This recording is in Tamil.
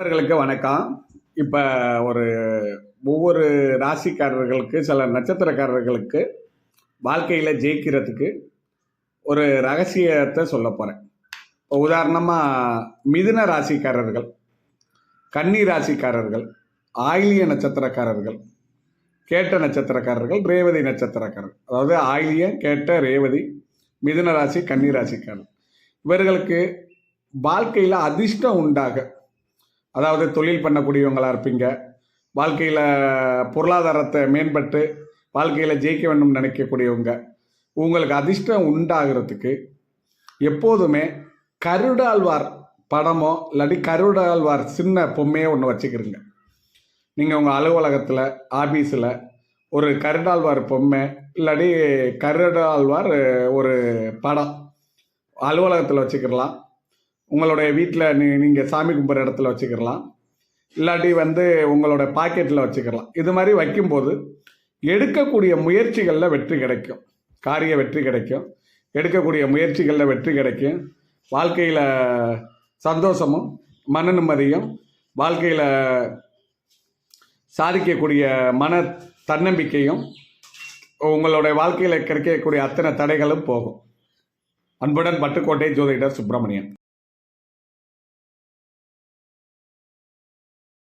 நண்பர்களுக்கு வணக்கம். இப்போ ஒரு ஒவ்வொரு ராசிக்காரர்களுக்கு சில நட்சத்திரக்காரர்களுக்கு வாழ்க்கையில் ஜெயிக்கிறதுக்கு ஒரு ரகசியத்தை சொல்ல போகிறேன். இப்போ உதாரணமாக மிதுன ராசிக்காரர்கள், கன்னி ராசிக்காரர்கள், ஆயிலிய நட்சத்திரக்காரர்கள், கேட்ட நட்சத்திரக்காரர்கள், ரேவதி நட்சத்திரக்காரர்கள், அதாவது ஆயிலியம், கேட்ட, ரேவதி, மிதுன ராசி, கன்னி ராசிக்காரர்கள் இவர்களுக்கு வாழ்க்கையில் அதிர்ஷ்டம் உண்டாக, அதாவது தொழில் பண்ணக்கூடியவங்களாக இருப்பீங்க, வாழ்க்கையில் பொருளாதாரத்தை மேம்பட்டு வாழ்க்கையில் ஜெயிக்க வேண்டும் நினைக்கக்கூடியவங்க, உங்களுக்கு அதிர்ஷ்டம் உண்டாகிறதுக்கு எப்போதுமே கருடாழ்வார் படமோ இல்லாட்டி கருடாழ்வார் சின்ன பொம்மையோ ஒன்று வச்சுக்கிறீங்க. நீங்கள் உங்கள் அலுவலகத்தில், ஆஃபீஸில் ஒரு கருடாழ்வார் பொம்மை இல்லாட்டி கருடாழ்வார் ஒரு படம் அலுவலகத்தில் வச்சுக்கிடலாம். உங்களுடைய வீட்டில் நீங்கள் சாமி கும்பிட்ற இடத்துல வச்சுக்கிடலாம், இல்லாட்டி உங்களோட பாக்கெட்டில் வச்சுக்கலாம். இது மாதிரி வைக்கும்போது எடுக்கக்கூடிய முயற்சிகளில் வெற்றி கிடைக்கும், காரிய வெற்றி கிடைக்கும், எடுக்கக்கூடிய முயற்சிகளில் வெற்றி கிடைக்கும், வாழ்க்கையில் சந்தோஷமும் மன நிம்மதியும், வாழ்க்கையில் சாதிக்கக்கூடிய மன தன்னம்பிக்கையும், உங்களுடைய வாழ்க்கையில் கிடைக்கக்கூடிய அத்தனை தடைகளும் போகும். அன்புடன் பட்டுக்கோட்டை ஜோதிடர் சுப்பிரமணியன்.